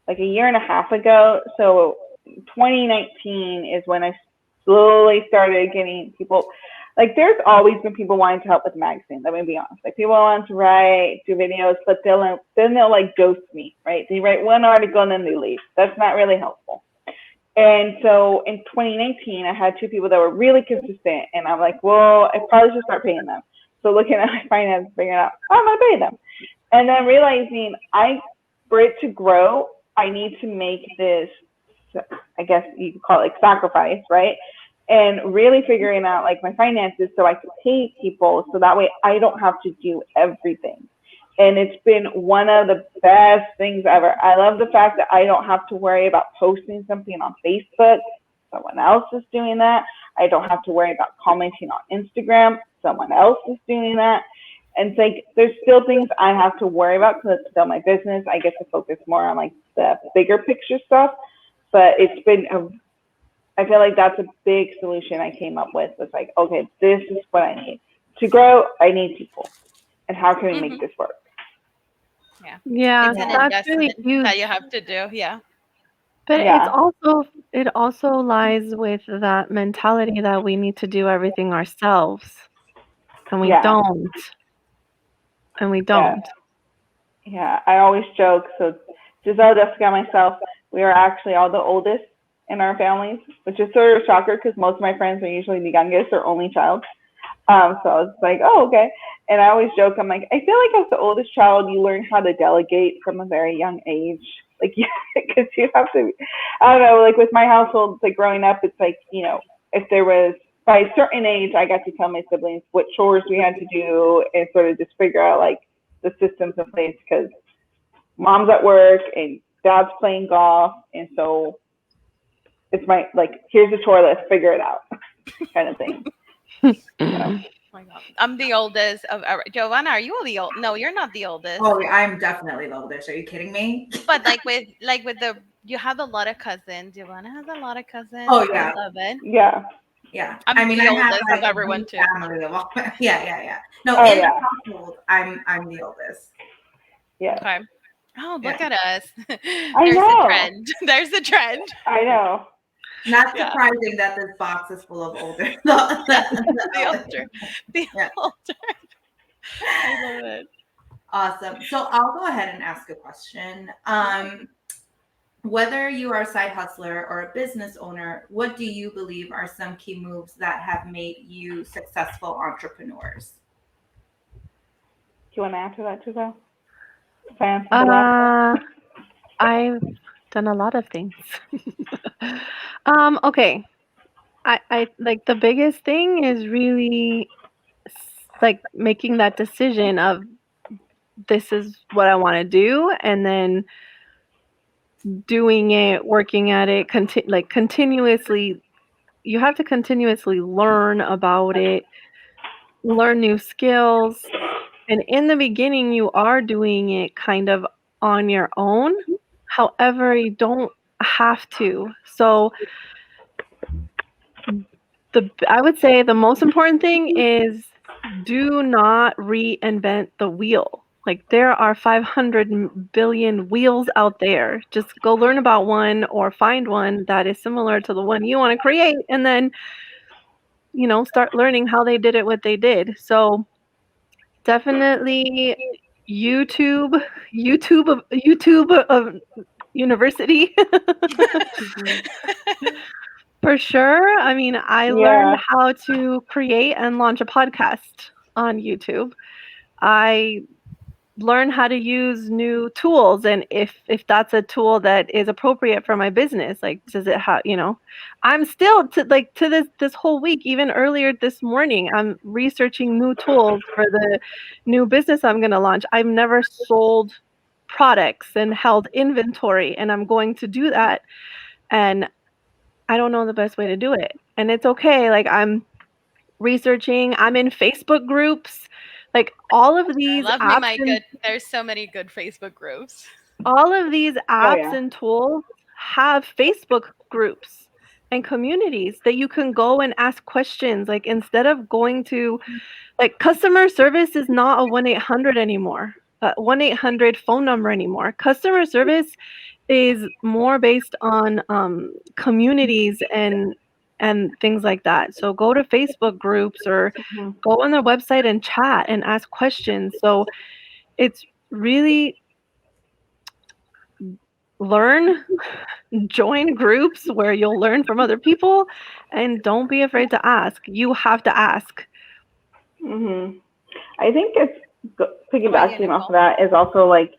like a year and a half ago. So, 2019 is when I slowly started getting people. Like, there's always been people wanting to help with the magazine. Let me be honest. Like, people want to write, do videos, but they'll like ghost me, right? They write one article and then they leave. That's not really helpful. And so in 2019, I had two people that were really consistent, and I'm like, well, I probably should start paying them. So looking at my finances, figuring out how am I pay them, and then realizing for it to grow, I need to make this, I guess you could call it like sacrifice, right? And really figuring out like my finances so I can pay people, so that way I don't have to do everything. And it's been one of the best things ever. I love the fact that I don't have to worry about posting something on Facebook. Someone else is doing that. I don't have to worry about commenting on Instagram. Someone else is doing that. And it's like, there's still things I have to worry about because it's still my business. I get to focus more on like the bigger picture stuff. But it's been I feel like that's a big solution I came up with. Was like, okay, this is what I need to grow. I need people, and how can we make this work? Yeah, It's an that's really investment huge. that you have to do. Yeah. But Yeah. it also lies with that mentality that we need to do everything ourselves, and we Yeah. don't. And we Yeah. don't. Yeah, I always joke. So Giselle, Jessica, and myself, we are actually all the oldest in our families, which is sort of a shocker because most of my friends are usually the youngest or only child. So I was like, oh, okay. And I always joke, I'm like, I feel like as the oldest child, you learn how to delegate from a very young age. Like, because you have to, I don't know, like with my household, like growing up, it's like, you know, if there was, by a certain age, I got to tell my siblings what chores we had to do and sort of just figure out like the systems in place because mom's at work and dad's playing golf. And so it's my, like, here's the chore list, figure it out kind of thing. So. Oh my God. I'm the oldest of Giovanna. Are you the old? No, you're not the oldest. Oh, I'm definitely the oldest. Are you kidding me? But like with the you have a lot of cousins. Giovanna has a lot of cousins. Oh yeah. I love it. Yeah. Yeah. I'm I mean, the I have oldest like of everyone a too. family of all. Yeah. No, Oh, in yeah. the household, I'm the oldest. Yeah. Okay. Oh, look Yeah. at us. I There's know. a trend. There's a trend. I know. Not Yeah. surprising that this box is full of older. The older. The Yeah. older. I love it. Awesome. So I'll go ahead and ask a question. Whether you are a side hustler or a business owner, what do you believe are some key moves that have made you successful entrepreneurs? Do you want to answer that, Giselle? If I answer the last one? I've done a lot of things. Okay. I like the biggest thing is really like making that decision of this is what I want to do, and then doing it, working at it, continuously. You have to continuously learn about it, learn new skills. And in the beginning, you are doing it kind of on your own. However, you don't have to. So I would say the most important thing is do not reinvent the wheel. Like there are 500 billion wheels out there. Just go learn about one or find one that is similar to the one you want to create, and then start learning how they did it, what they did. So definitely YouTube of university. For sure. I mean, I learned Yeah. how to create and launch a podcast on YouTube. I learn how to use new tools, and if that's a tool that is appropriate for my business, like does it have I'm still to this whole week, even earlier this morning, I'm researching new tools for the new business I'm going to launch. I've never sold products and held inventory, and I'm going to do that, and I don't know the best way to do it, and it's okay. Like I'm researching, I'm in Facebook groups, like all of I these love me apps my and good. There's so many good Facebook groups. all of these Oh, apps yeah. and tools have Facebook groups and communities that you can go and ask questions. Like instead of going to customer service is not a 1-800 anymore. 1-800 phone number anymore. Customer service is more based on communities and things like that. So go to Facebook groups or Mhm. go on their website and chat and ask questions. So it's really join groups where you'll learn from other people, and don't be afraid to ask. You have to ask. Mhm. I think it's How about you, piggybacking off of Nicole? that is also like,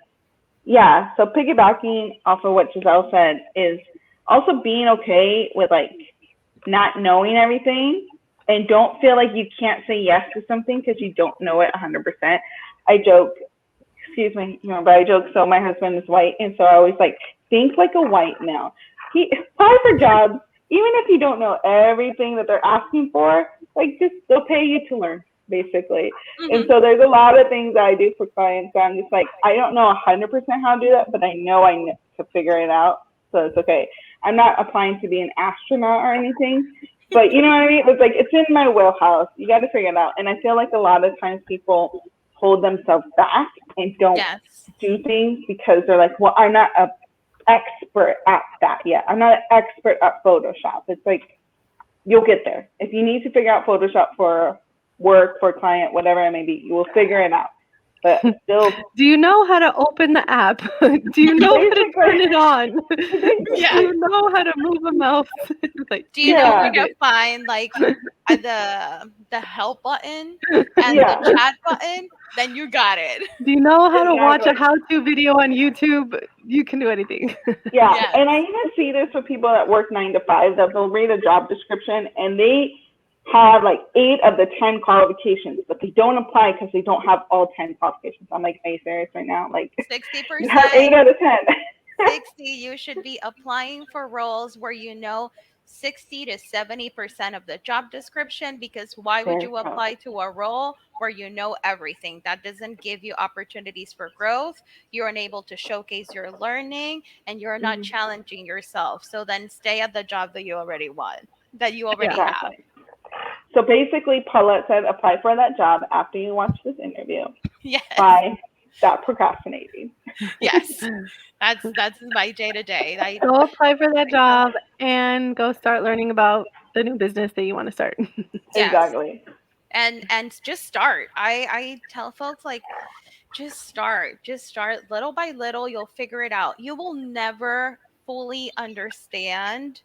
yeah. So piggybacking off of what Giselle said is also being okay with like not knowing everything, and don't feel like you can't say yes to something because you don't know it 100%. I joke, excuse me, but I joke. So my husband is white, and so I always like think like a white male. He apply for jobs, even if you don't know everything that they're asking for. Like just they'll pay you to learn. basically. And Mhm. so there's a lot of things that I do for clients that I'm just like, I don't know 100% how to do that, but I know to figure it out. So it's okay. I'm not applying to be an astronaut or anything, but you know what I mean? It's like, it's in my wheelhouse. You got to figure it out. And I feel like a lot of times people hold themselves back and don't Yes. do things because they're like, well, I'm not an expert at that yet. I'm not an expert at Photoshop. It's like, you'll get there. If you need to figure out Photoshop for work, for a client, whatever it may be, you will figure it out. But still, Do you know how to open the app? Do you know how to turn it on? Do Yeah. you know how to move a mouse? Like, Do you you know can where yeah, read to it. find like the help button and the yeah, chat button? Then you got it. Do you know how to watch a exactly. how-to video on YouTube? You can do anything. Yeah, Yes. and I even see this with people that work 9 to 5 that they'll read a job description and they have like 8 of the 10 qualifications, but they don't apply because they don't have all 10 qualifications. I'm like, are you serious right now? Like, you have 60%. 8 out of 10. 60, you should be applying for roles where you know 60 to 70% of the job description, because why would Very you tough. apply to a role where you know everything? That doesn't give you opportunities for growth. You're unable to showcase your learning and you're not Mhm. challenging yourself. So then stay at the job that you already want, that you already Yeah. have. Exactly. So basically, Paulette said, apply for that job after you watch this interview Yes. by stop procrastinating. Yes. That's my day to day. I Go apply for that I tell job and go start learning about the new business that you want to start. yes. Exactly. And just start. I tell folks like just start little by little. You'll figure it out. You will never fully understand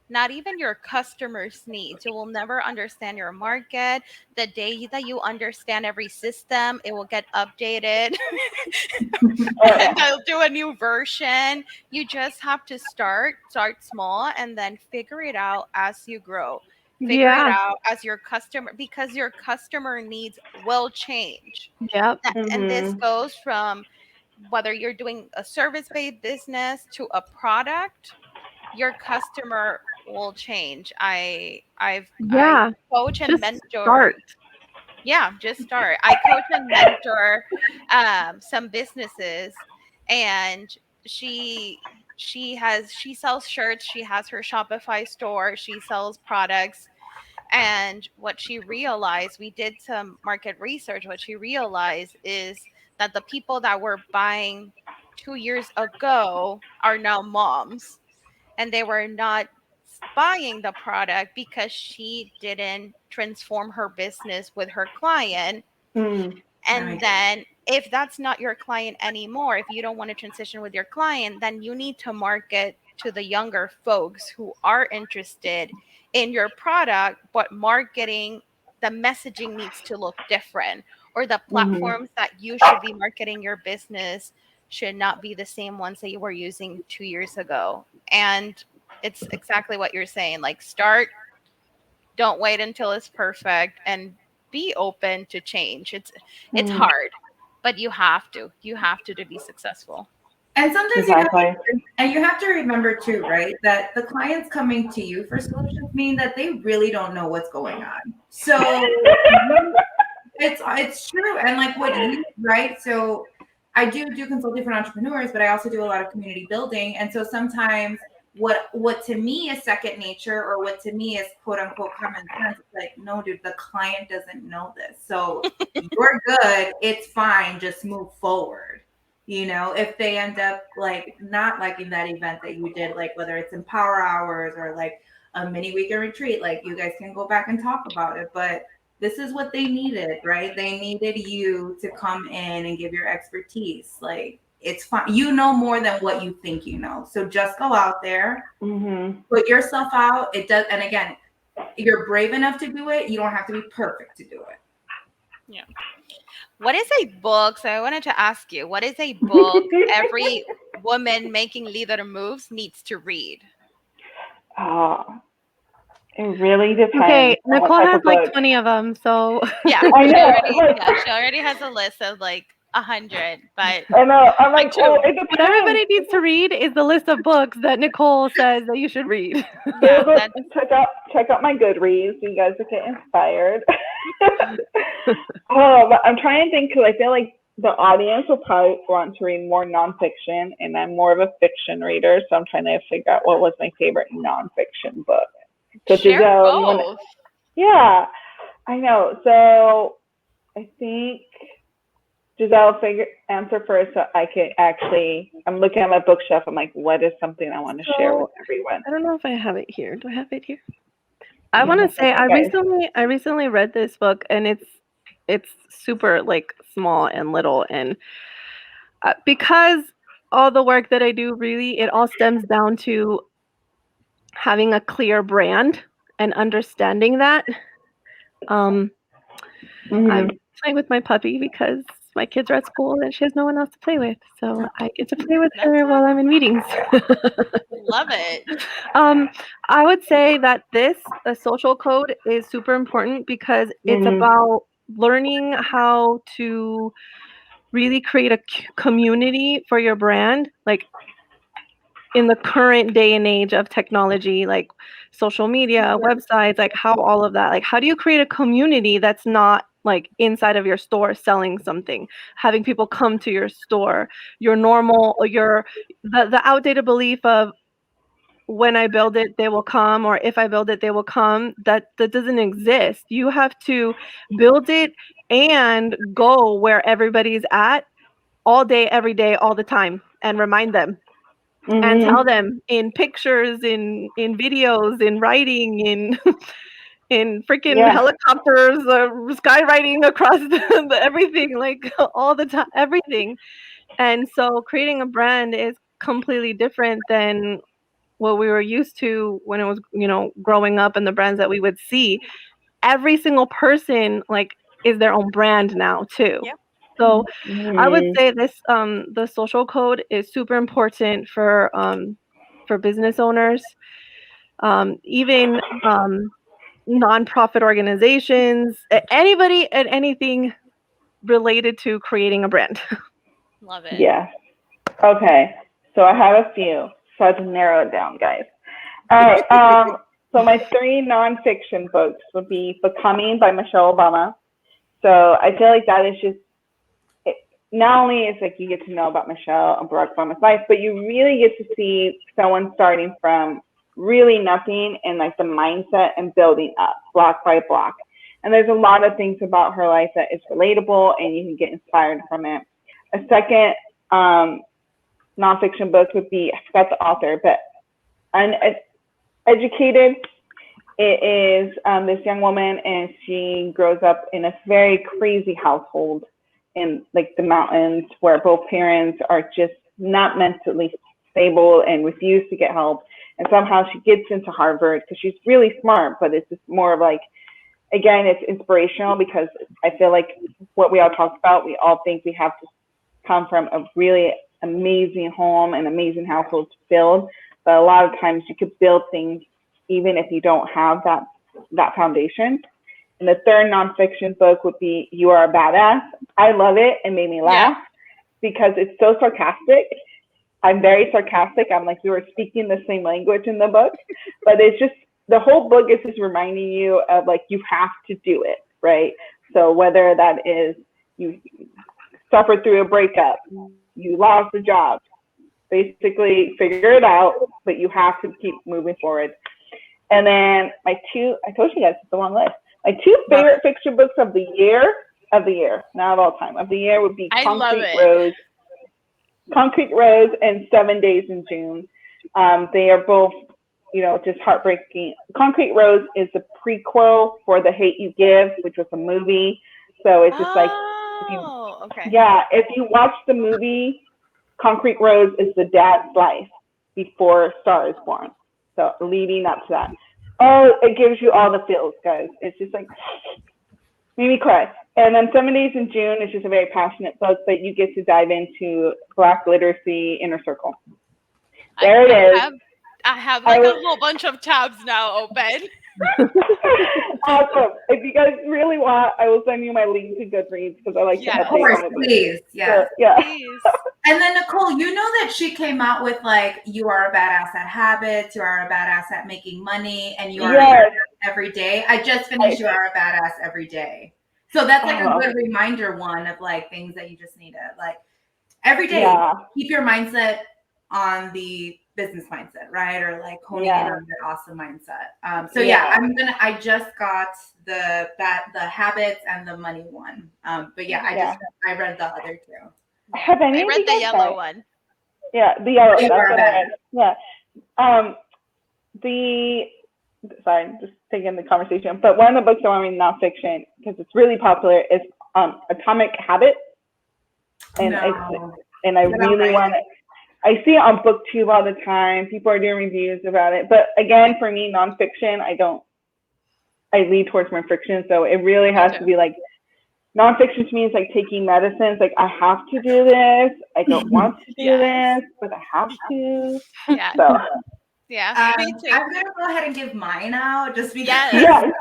not even your customers' needs. You will never understand your market. The day that you understand every system, it will get updated Oh and yeah. they'll do a new version. You just have to start small and then figure it out as you grow. Figure it Yeah. out as your customer, because your customer needs will change. Yep. And this Mhm. goes from whether you're doing a service-based business to a product, your customer will change. I Yeah. coach and Just mentor. start. Yeah, just start. I coach and mentor some businesses, and she she sells shirts. She has her Shopify store. She sells products. And what she realized, we did some market research. What she realized is that the people that were buying 2 years ago are now moms, and they were not buying the product because she didn't transform her business with her client. Mm. That And makes sense. then if that's not your client anymore, if you don't want to transition with your client, then you need to market to the younger folks who are interested in your product, but marketing, the messaging needs to look different, or the Mhm. platforms that you should be marketing your business should not be the same ones that you were using 2 years ago. And it's exactly what you're saying. Like, start, don't wait until it's perfect, and be open to change. It's Mm. hard, but you have to be successful. And sometimes you have Exactly. and you have to remember too, right? That the clients coming to you for solutions mean that they really don't know what's going on. So it's true. And like what you right? So I do consulting for entrepreneurs, but I also do a lot of community building. And so sometimes what to me is second nature, or what to me is quote unquote common sense, it's like, no, dude, the client doesn't know this. So you're good, it's fine, just move forward. If they end up like not liking that event that you did, like whether it's in power hours or like a mini weekend retreat, like you guys can go back and talk about it. But this is what they needed, right? They needed you to come in and give your expertise. Like, it's fine. You know more than what you think you know. So just go out there, Mhm. put yourself out. It does. And again, you're brave enough to do it. You don't have to be perfect to do it. Yeah. What is a book? So I wanted to ask you, what is a book every woman making leader moves needs to read? Oh, it really depends Okay, on what Nicole type has of like book. 20 of them, so Yeah, I she know. already Like, yeah, she already has a list of like 100, but I know. I'm pick like, well, two. it what depends. everybody needs to read is the list of books that Nicole says that you should read. Yeah, Go that's check out my Goodreads. You guys will get inspired. Oh, but I'm trying to think because I feel like the audience will probably want to read more nonfiction, and I'm more of a fiction reader, so I'm trying to figure out what was my favorite nonfiction book. So Share Giselle, you want to? both. Yeah, I know. So I think Giselle, answer first so I can actually. I'm looking at my bookshelf. I'm like, what is something I want to share with So everyone? I don't know if I have it here. Do I have it here? I Yeah, want to that's say okay, guys. I recently read this book, and it's super like small and little, and because all the work that I do, really it all stems down to having a clear brand and understanding that. um I'm Mm-hmm. playing with my puppy because my kids are at school and she has no one else to play with, so I get to play with That's her while I'm in meetings. love it. um I would say that a social code is super important because it's Mm-hmm. about learning how to really create a community for your brand, like in the current day and age of technology, like social media, websites, like how all of that, like how do you create a community that's not like inside of your store selling something, having people come to your store, your normal, or the outdated belief of when I build it, they will come, or if I build it, they will come. That doesn't exist. You have to build it and go where everybody's at all day, every day, all the time, and remind them and tell Mm-hmm. them in pictures, in videos, in writing, in in freaking Yeah. helicopters, skywriting across the everything, like all the time, everything. And so creating a brand is completely different than what we were used to when it was, growing up, and the brands that we would see. Every single person like is their own brand now too. Yep. So I would Mm-hmm. say the social code is super important for business owners, even nonprofit organizations, anybody and anything related to creating a brand. Love it. Yeah. Okay. So I have a few. So I have to narrow it down, guys. All right. So my three nonfiction books would be Becoming by Michelle Obama. So I feel like that is just it, not only is like you get to know about Michelle and Barack Obama's life, but you really get to see someone starting from really nothing and like the mindset and building up block by block. And there's a lot of things about her life that is relatable and you can get inspired from it. A second nonfiction book would be, I forgot the author, but Uneducated. It is this young woman, and she grows up in a very crazy household in like the mountains where both parents are just not mentally stable and refuse to get help. And somehow she gets into Harvard because she's really smart, but it's just more of like, again, it's inspirational because I feel like what we all talked about, we all think we have to come from a really amazing home and amazing household to build. But a lot of times you could build things even if you don't have that foundation. And the third nonfiction book would be You Are a Badass. I love it. It made me Yeah. laugh because it's so sarcastic. I'm very sarcastic. I'm like, we were speaking the same language in the book, but it's just, the whole book is just reminding you of like, you have to do it, right? So whether that is you suffered through a breakup, you lost a job, basically figure it out, but you have to keep moving forward. And then my two, I told you guys it's a long list. My two favorite fiction books of the year, not of all time, of the year would be I love it. Concrete Rose and 7 Days in June. They are both, just heartbreaking. Concrete Rose is the prequel for The Hate You Give, which was a movie. So it's just like, Okay. if you watch the movie, Concrete Rose is the dad's life before Star is born. So leading up to that. Oh, it gives you all the feels, guys. It's just like, made me cry. And then 7 Days in June is just a very passionate book, but you get to dive into Black literacy inner circle. There it is. I have like a whole bunch of tabs now open. awesome. If you guys really want, I will send you my link to Goodreads because I like to Yes. Of update course, all of it. please. Yeah. So, yeah. Please. And then Nicole, you know that she came out with like, you are a badass at habits, you are a badass at making money, and you are a Yes. badass every day. I just finished You Are a Badass Every Day. So that's like a good reminder one of like things that you just need to like every day. Yeah. Keep your mindset on the business mindset, right? Or like honing in on the awesome mindset. So yeah, I just got the habits and the money one. But yeah, I read the other two. Have any I of read you the guys yellow read? one. Yeah, the yellow. You That's Are what a I read. Yeah. Sorry, just taking the conversation. But one of the books I want to read nonfiction because it's really popular is Atomic Habits, and I really want to. I see it on BookTube all the time. People are doing reviews about it. But again, for me, nonfiction, I lean towards more fiction. So it really has to be like, nonfiction to me is like taking medicines. Like, I have to do this. I don't want to do this, but I have to. Yeah. So. Yeah, me too. I'm gonna go ahead and give mine out just because. Yes.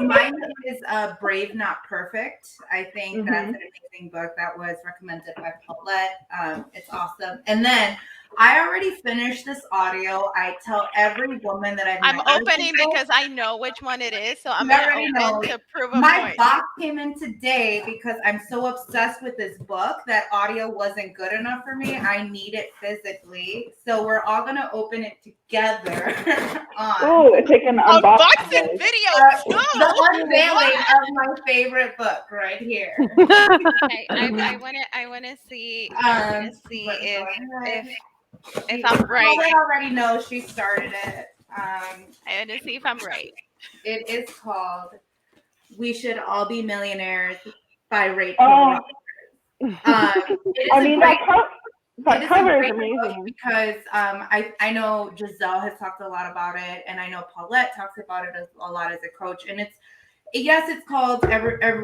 Mine is Brave Not Perfect. I think that's an amazing book that was recommended by Paulette. It's awesome. And then I already finished this audio. I tell every woman that I'm opening because I know which one it is, so I'm gonna open to prove a point. My box came in today because I'm so obsessed with this book that audio wasn't good enough for me. I need it physically, so we're all gonna open it together. It's like an unboxing video. The unveiling of my favorite book right here. I want to see. If I'm right. I already know she started it. I want to see if I'm right. It is called "We Should All Be Millionaires" by Rachel. That cover is amazing because I know Gisel has talked a lot about it, and I know Paulette talks about it a lot as a coach. And it's called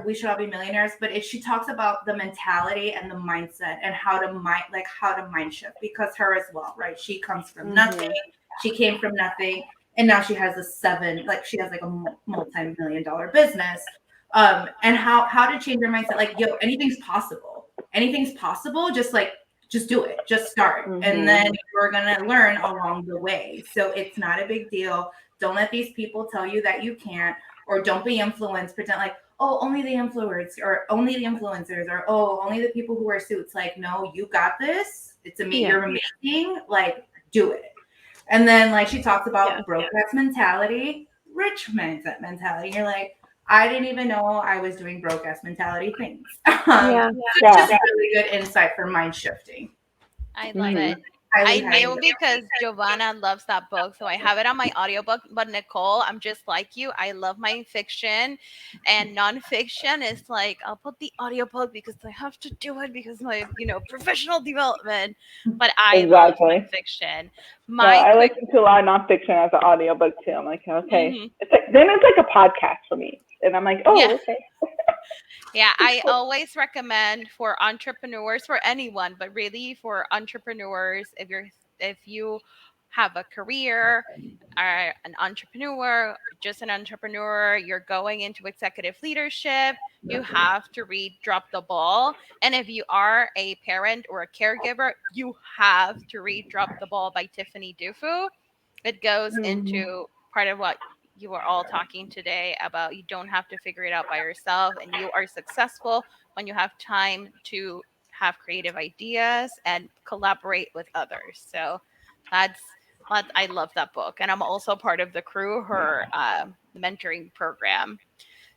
"We Should All Be Millionaires," but she talks about the mentality and the mindset and how to mind shift, because her as well, right? She comes from nothing. She came from nothing, and now she has a multi-million-dollar business. And how to change your mindset? Like, anything's possible. Anything's possible. Just do it. Just start. And then you're going to learn along the way. So it's not a big deal. Don't let these people tell you that you can't, or don't be influenced. Pretend like, oh, only the influencers, or only the influencers, or oh, only the people who wear suits. Like, no, you got this. It's you're amazing. Like, do it. And then like she talks about broke ass mentality, rich mindset mentality. You're like, I didn't even know I was doing broke ass mentality things. Just really good insight for mind shifting. I love it. I knew because Yovana loves that book, so I have it on my audiobook. But Nicole, I'm just like you. I love my fiction, and nonfiction is like, I'll put the audiobook because I have to do it because my professional development. But I love my fiction. I listen to a lot of nonfiction as an audiobook too. I'm like, okay, it's like a podcast for me, and I'm like, okay. Yeah, I always recommend for entrepreneurs, for anyone, but really for entrepreneurs, if you have a career, are an entrepreneur, just an entrepreneur, you're going into executive leadership, you have to read Drop the Ball. And if you are a parent or a caregiver, you have to read Drop the Ball by Tiffany Dufu. It goes into part of what you are all talking today about. You don't have to figure it out by yourself, and you are successful when you have time to have creative ideas and collaborate with others. So I love that book, and I'm also part of the crew, her mentoring program.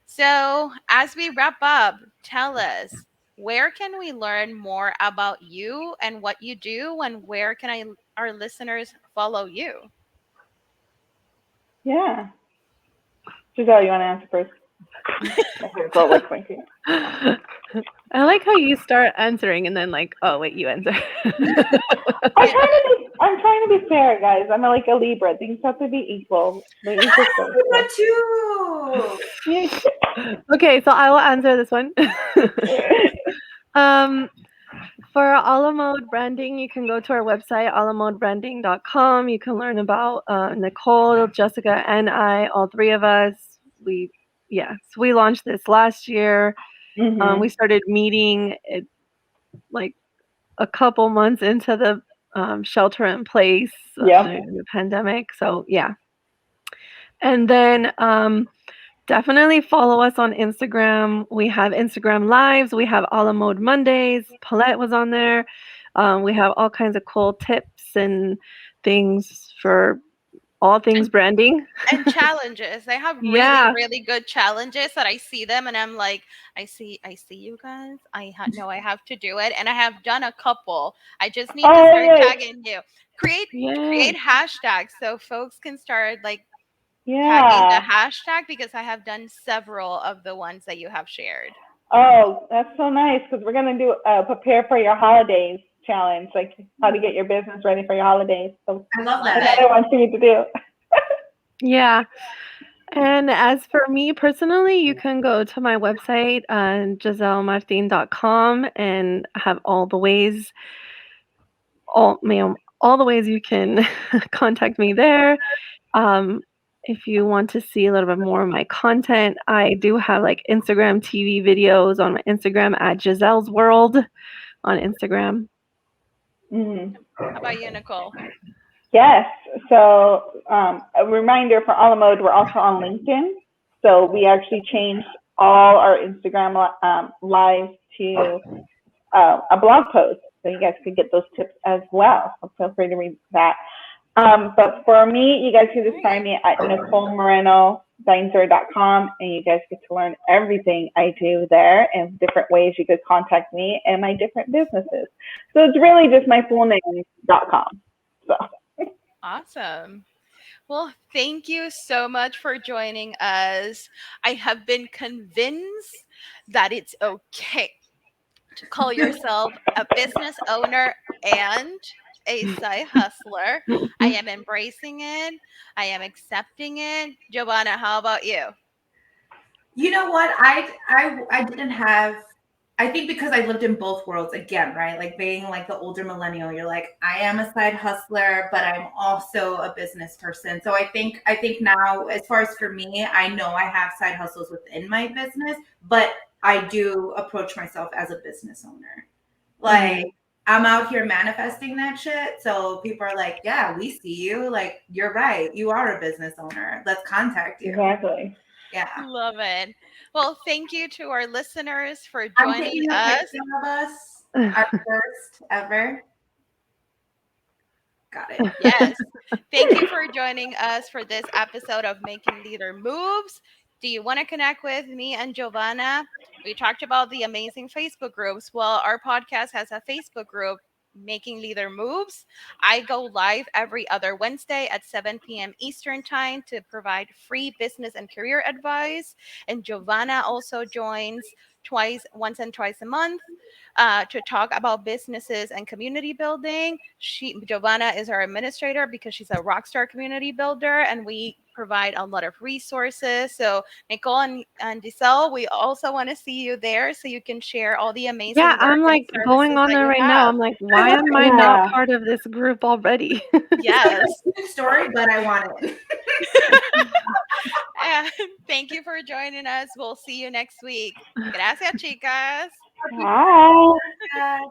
So as we wrap up, tell us, where can we learn more about you and what you do, and where can our listeners follow you? Yeah. Gisel, you want to answer first? I like how you start answering and then like, oh wait, you answer. I'm trying to be fair, guys. I'm like a Libra. Things have to be equal. Libra too. Okay, so I will answer this one. For Alamode branding, you can go to our website, alamodebranding.com. You can learn about Nicole, Jessica, and I, all three of us. We, yes, we launched this last year. We started meeting like a couple months into the shelter in place during the pandemic. So yeah. And then definitely follow us on Instagram. We have Instagram Lives. We have a la mode Mondays. Paulette was on there. We have all kinds of cool tips and things for all things branding. And challenges. They have really, Yeah. really good challenges that I see them and I'm like, I see you guys. No, I have to do it. And I have done a couple. I just need to start tagging you. Create hashtags so folks can start like tagging the hashtag because I have done several of the ones that you have shared. Oh, that's so nice because we're gonna do prepare for your holidays challenge, like how to get your business ready for your holidays. So I love that. Another one for you to do. Yeah. And as for me personally, you can go to my website, giselmartin.com, and have all the ways, all the ways you can contact me there. If you want to see a little bit more of my content, I do have like Instagram TV videos on my Instagram at Gisel's World on Instagram. How about you, Nicole? Yes. So a reminder for a la mode, we're also on LinkedIn. So we actually changed all our Instagram lives to a blog post. So you guys could get those tips as well. So feel free to read that. But for me, you guys can just find me at Nicole Moreno-Deinzer.com, and you guys get to learn everything I do there and different ways you could contact me and my different businesses. So it's really just my full name.com. So. Awesome. Well, thank you so much for joining us. I have been convinced that it's okay to call yourself a business owner and a side hustler. I am embracing it. I am accepting it. Yovana, how about you? You know what? I didn't have. I think because I lived in both worlds again, right? Like being like the older millennial, you're like, I am a side hustler, but I'm also a business person. So I think now, as far as for me, I know I have side hustles within my business, but I do approach myself as a business owner. Like I'm out here manifesting that shit. So people are like, yeah, we see you. Like, you're right. You are a business owner. Let's contact you. Exactly. Yeah. Love it. Well, thank you to our listeners for I'm joining taking a us. picture of us, our first ever. Got it. Yes. Thank you for joining us for this episode of Making Leader Moves. Do you want to connect with me and Yovana? We talked about the amazing Facebook groups. Well, our podcast has a Facebook group, Making Leader Moves. I go live every other Wednesday at 7 p.m. Eastern Time to provide free business and career advice. And Yovana also joins once and twice a month to talk about businesses and community building. Giovanna is our administrator because she's a rock star community builder, and we provide a lot of resources. So Nicole and Gisel, we also want to see you there so you can share all the amazing Yeah, work I'm and like going services on that there you right now. have. I'm like, why am I not part of this group already? Yes. Story, but I want it. And thank you for joining us. We'll see you next week. Gracias, chicas. Bye. Yes.